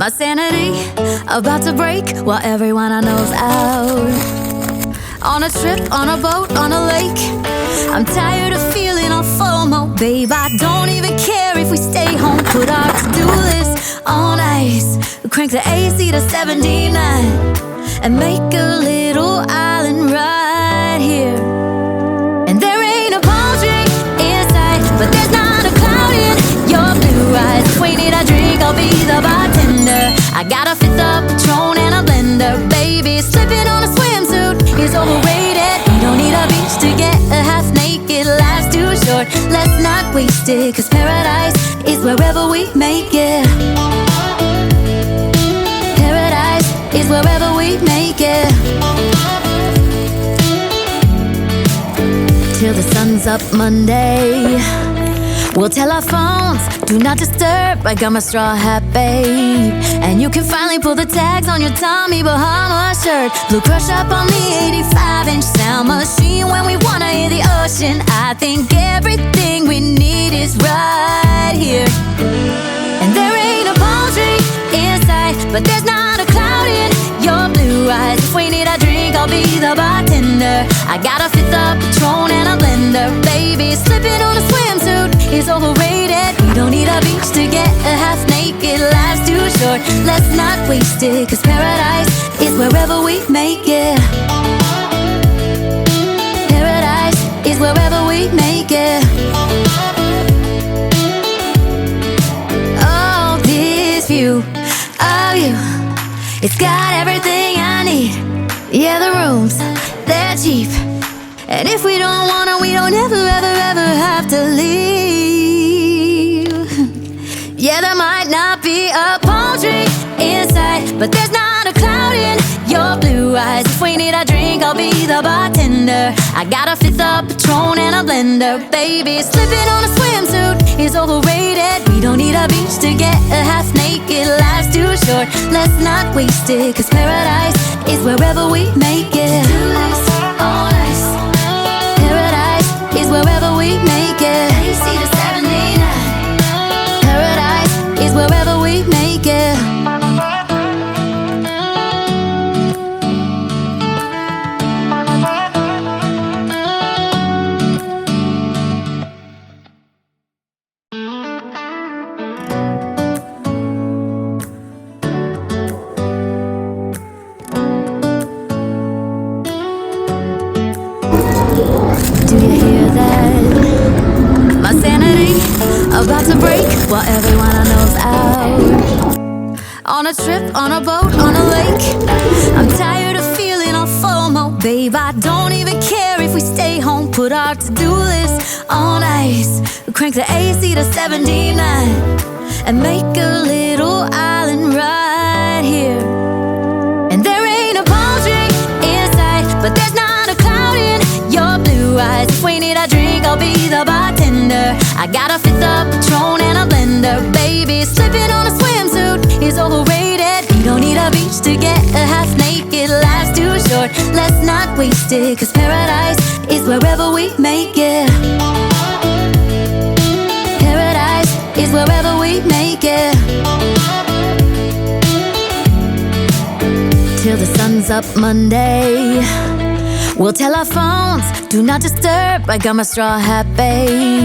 My sanity about to break while everyone I know's out. On a trip, on a boat, on a lake. I'm tired of feeling all FOMO, babe. I don't even care if we stay home. Put our to-do list on ice. Crank the AC to 79 and make a little island right here. And there ain't a palm tree in sight, but there's not a cloud in your blue eyes. If we need a drink, I'll be the bartender. I got a fifth of Patron and a blender, baby. Slipping on a swimsuit is overrated. You don't need a beach to get a half naked. Life's too short, let's not waste it, 'cause paradise is wherever we make it. Paradise is wherever we make it. Till the sun's up Monday, we'll tell our phones, do not disturb. I got my straw hat, babe. And you can finally pull the tags on your Tommy Bahama shirt. Blue crush up on the 85-inch sound machine. When we wanna hear the ocean, I think everything we need is right here. And there ain't a palm tree in sight, but there's not a cloud in your blue eyes. If we need a drink, I'll be the bartender. I got a fifth of Patron and a blender, baby. Slipping on a swimsuit is overrated. You don't need a beach to get a half naked. Life's too short, let's not waste it, 'cause paradise is wherever we make it. Paradise is wherever we make it. Oh, this view of you, it's got everything I need. Yeah, the rooms, they're cheap, and if we don't wanna, we don't ever, ever, ever have to leave. Yeah, there might not be a palm tree inside, but there's not a cloud in your blue eyes. If we need a drink, I'll be the bartender. I got a fifth of Patron and a blender, baby. Slipping on a swimsuit is overrated. We don't need a beach to get a half naked. Life's too short, let's not waste it, 'cause paradise is wherever we make it. All nice. Paradise is wherever we make it. AC to 79. Paradise is wherever we make it. Do you hear that? My sanity about to break while everyone I know's out. On a trip, on a boat, on a lake. I'm tired of feeling all FOMO, babe. I don't even care if we stay home. Put our to-do list on ice. Crank the AC to 79 and make a little island right here. And there ain't a palm tree in sight, but there's not a cloud in your blue eyes. If we need a drink, I'll be the bartender. I got a fifth of Patron and a blender, baby. Slipping on a swimsuit is overrated. You don't need a beach to get a half naked. Life's too short, let's not waste it, 'cause paradise is wherever we make it. Paradise is wherever we make it. Till the sun's up Monday, we'll tell our phones, do not disturb. I got my straw hat, babe.